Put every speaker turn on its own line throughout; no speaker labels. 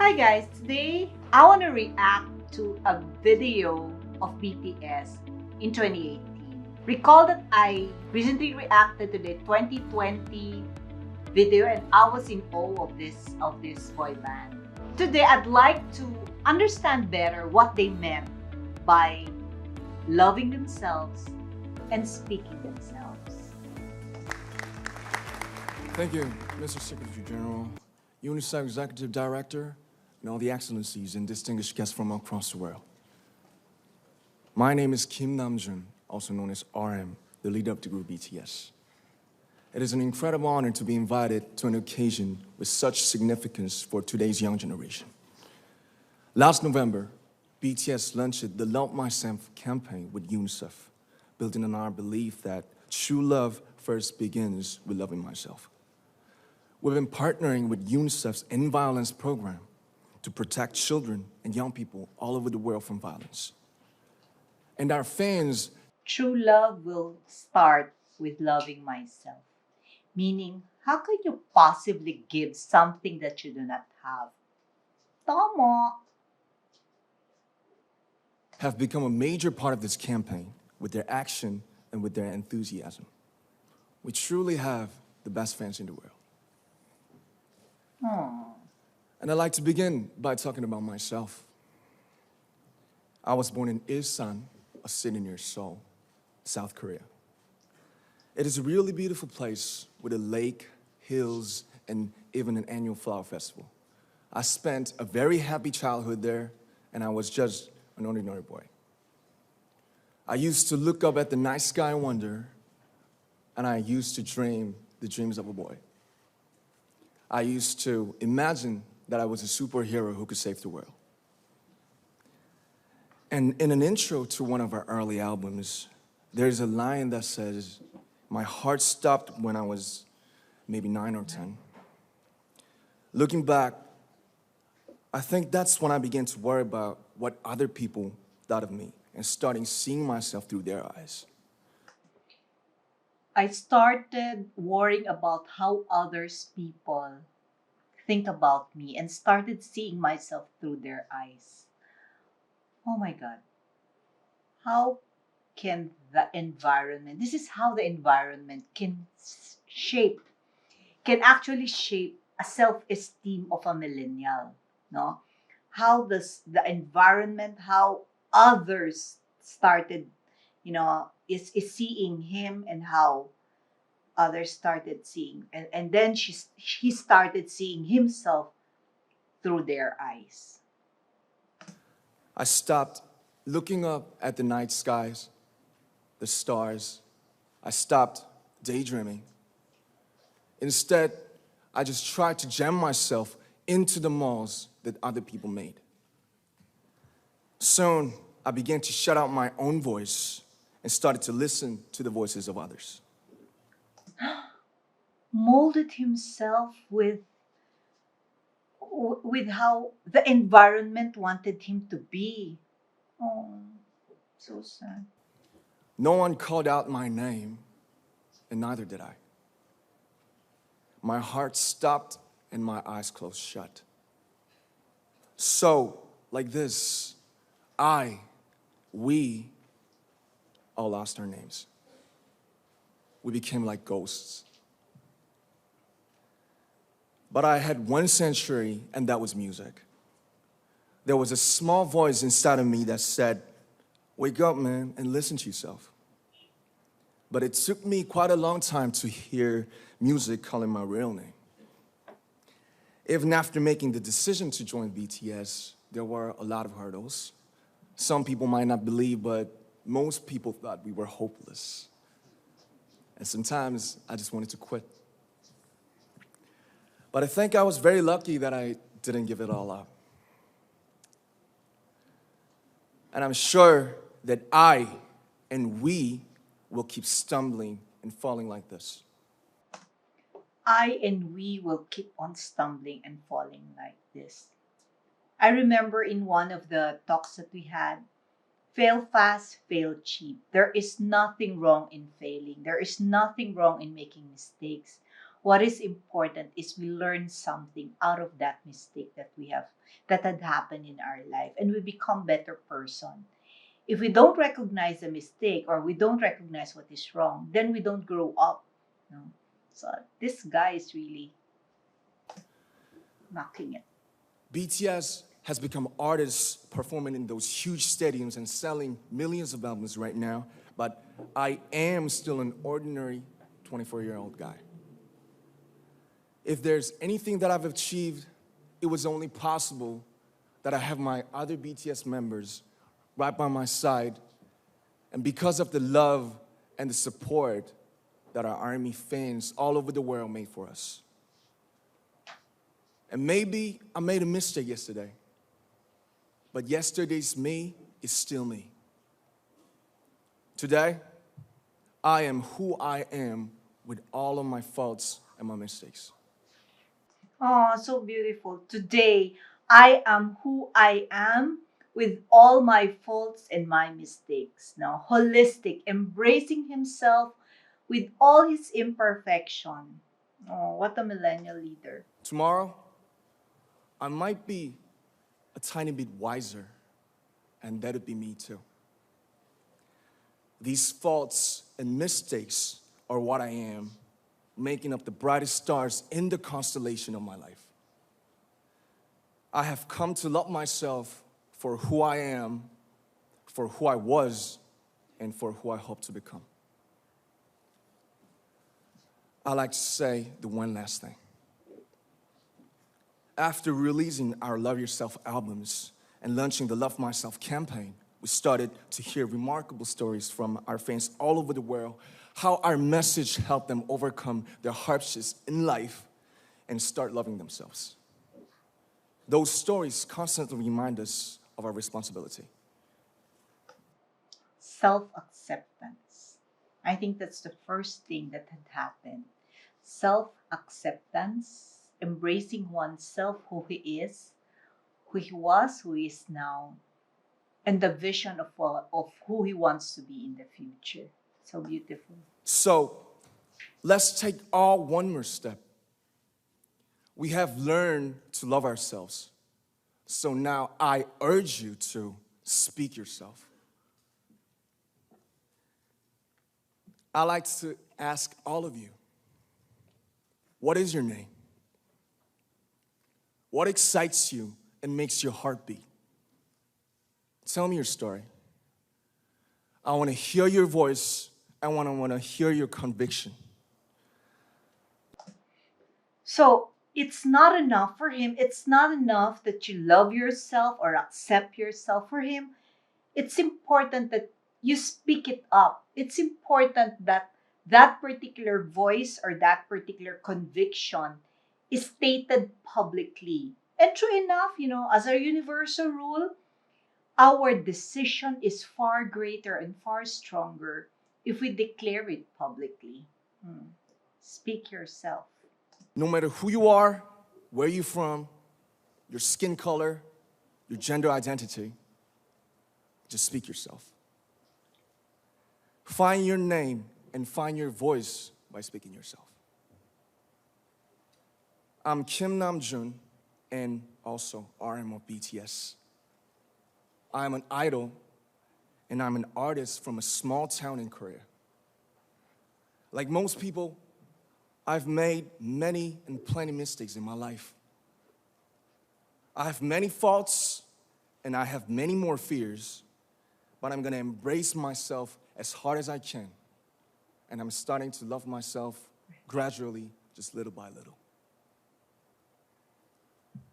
Hi guys, today I want to react to a video of BTS in 2018. Recall that I recently reacted to the 2020 video and I was in awe of this boy band. Today I'd like to understand better what they meant by loving themselves and speaking themselves.
Thank you, Mr. Secretary General, Unicef Executive Director, and all the excellencies and distinguished guests from across the world. My name is Kim Namjoon, also known as RM, the leader of the group BTS. It is an incredible honor to be invited to an occasion with such significance for today's young generation. Last November, BTS launched the Love Myself campaign with Unicef, building on our belief that true love first begins with loving myself. We've been partnering with UNICEF's End Violence program to protect children and young people all over the world from violence. And our fans.
True love will start with loving myself. Meaning, how can you possibly give something that you do not have? Tama.
Have become a major part of this campaign with their action and with their enthusiasm. We truly have the best fans in the world. And I'd like to begin by talking about myself. I was born in Ilsan, a city near Seoul, South Korea. It is a really beautiful place with a lake, hills, and even an annual flower festival. I spent a very happy childhood there, and I was just an ordinary boy. I used to look up at the night sky and wonder, and I used to dream the dreams of a boy. I used to imagine that I was a superhero who could save the world. And in an intro to one of our early albums, there's a line that says, "My heart stopped when I was maybe 9 or 10. Looking back, I think that's when I began to worry about what other people thought of me and starting seeing myself through their eyes.
I started worrying about how others people think about me and started seeing myself through their eyes. Oh my God. How can the environment, this is how the environment can can actually shape a self-esteem of a millennial, no? How does the environment, how others started, is seeing him and how others started seeing, and then he started seeing himself through their eyes.
I stopped looking up at the night skies, the stars. I stopped daydreaming. Instead, I just tried to jam myself into the malls that other people made. Soon, I began to shut out my own voice and started to listen to the voices of others.
Molded himself with how the environment wanted him to be. Oh, so sad.
No one called out my name, and neither did I. My heart stopped and my eyes closed shut. So, like this, we all lost our names. We became like ghosts. But I had one sanctuary, and that was music. There was a small voice inside of me that said, "Wake up, man, and listen to yourself." But it took me quite a long time to hear music calling my real name. Even after making the decision to join BTS, there were a lot of hurdles. Some people might not believe, but most people thought we were hopeless. And sometimes I just wanted to quit. But I think I was very lucky that I didn't give it all up. And I'm sure that I and we will keep stumbling and falling like this.
I and we will keep on stumbling and falling like this. I remember in one of the talks that we had, fail fast, fail cheap. There is nothing wrong in failing. There is nothing wrong in making mistakes. What is important is we learn something out of that mistake that had happened in our life, and we become better person. If we don't recognize a mistake or we don't recognize what is wrong, then we don't grow up. No? So this guy is really knocking it.
BTS has become artists performing in those huge stadiums and selling millions of albums right now, but I am still an ordinary 24-year-old guy. If there's anything that I've achieved, it was only possible that I have my other BTS members right by my side, and because of the love and the support that our ARMY fans all over the world made for us. And maybe I made a mistake yesterday, but yesterday's me is still me. Today, I am who I am with all of my faults and my mistakes.
Oh, so beautiful. Today, I am who I am with all my faults and my mistakes. Now, holistic, embracing himself with all his imperfection. Oh, what a millennial leader.
Tomorrow, I might be a tiny bit wiser, and that'd be me too. These faults and mistakes are what I am, making up the brightest stars in the constellation of my life. I have come to love myself for who I am, for who I was, and for who I hope to become. I like to say the one last thing. After releasing our Love Yourself albums and launching the Love Myself campaign, we started to hear remarkable stories from our fans all over the world, how our message helped them overcome their hardships in life and start loving themselves. Those stories constantly remind us of our responsibility.
Self-acceptance. I think that's the first thing that had happened. Self-acceptance, embracing oneself, who he was, who he is now, and the vision of who he wants to be in the future. So beautiful.
So let's take all one more step. We have learned to love ourselves. So now I urge you to speak yourself. I like to ask all of you, what is your name? What excites you and makes your heart beat? Tell me your story. I want to hear your voice. I want to hear your conviction.
So it's not enough for him. It's not enough that you love yourself or accept yourself. For him, it's important that you speak it up. It's important that that particular voice or that particular conviction is stated publicly. And true enough, as a universal rule, our decision is far greater and far stronger if we declare it publicly. Hmm. Speak yourself.
No matter who you are, where you're from, your skin color, your gender identity, just speak yourself. Find your name and find your voice by speaking yourself. I'm Kim Namjoon and also RM of BTS. I'm an idol and I'm an artist from a small town in Korea. Like most people, I've made many and plenty mistakes in my life. I have many faults and I have many more fears, but I'm gonna embrace myself as hard as I can. And I'm starting to love myself gradually, just little by little.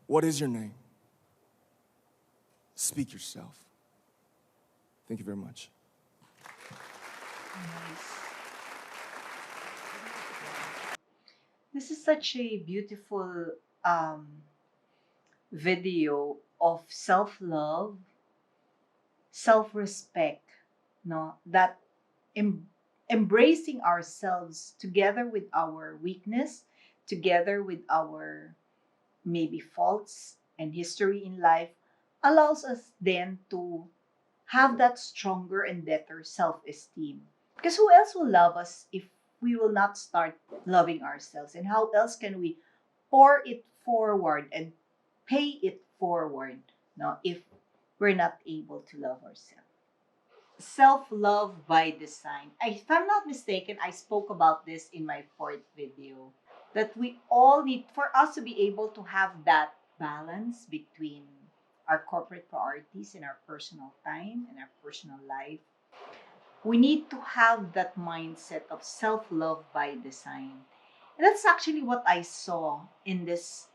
What is your name? Speak yourself. Thank you very much.
This is such a beautiful video of self-love, self-respect, no, that embracing ourselves together with our weakness, together with our maybe faults and history in life, allows us then to have that stronger and better self-esteem. Because who else will love us if we will not start loving ourselves? And how else can we pour it forward and pay it forward, no, if we're not able to love ourselves? Self-love by design. If I'm not mistaken, I spoke about this in my fourth video, that we all need, for us to be able to have that balance between our corporate priorities and our personal time and our personal life. We need to have that mindset of self-love by design. And that's actually what I saw in this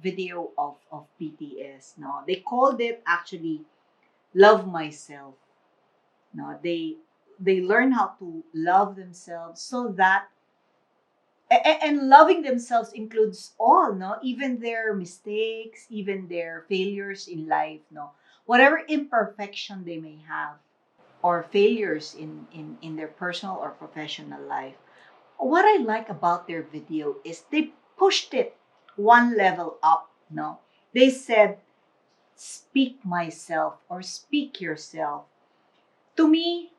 video of BTS. No, they called it actually love myself. No, they learn how to love themselves, so that and loving themselves includes all, no, even their mistakes, even their failures in life, no, whatever imperfection they may have, or failures in their personal or professional life. What I like about their video is they pushed it one level up, no, they said speak myself or speak yourself. To me,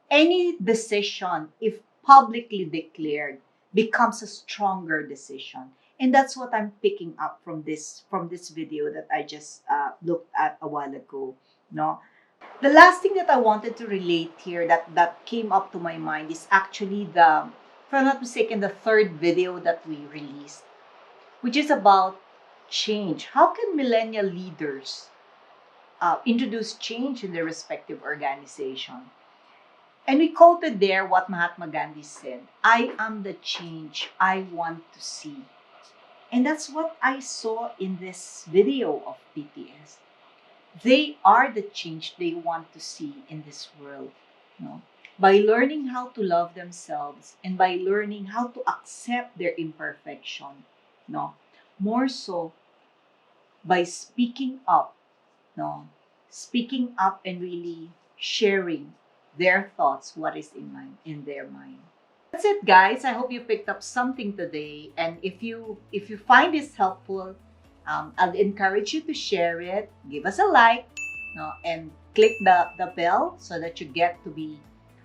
any decision, if publicly declared, becomes a stronger decision. And that's what I'm picking up from this video that I just looked at a while ago. No, the last thing that I wanted to relate here that came up to my mind is actually if I'm not mistaken, the third video that we released, which is about change. How can millennial leaders introduce change in their respective organization? And we quoted there what Mahatma Gandhi said: I am the change I want to see. And that's what I saw in this video of BTS. They are the change they want to see in this world. No? By learning how to love themselves and by learning how to accept their imperfection. No? More so by speaking up. No? Speaking up and really sharing their thoughts, what is in their mind. That's it, guys. I hope you picked up something today. And if you find this helpful, I'll encourage you to share it, give us a like, no, and click the bell so that you get to be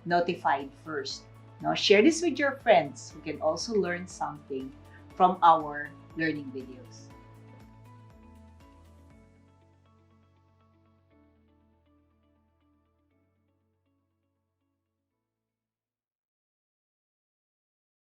notified first. Now, share this with your friends who can also learn something from our learning videos.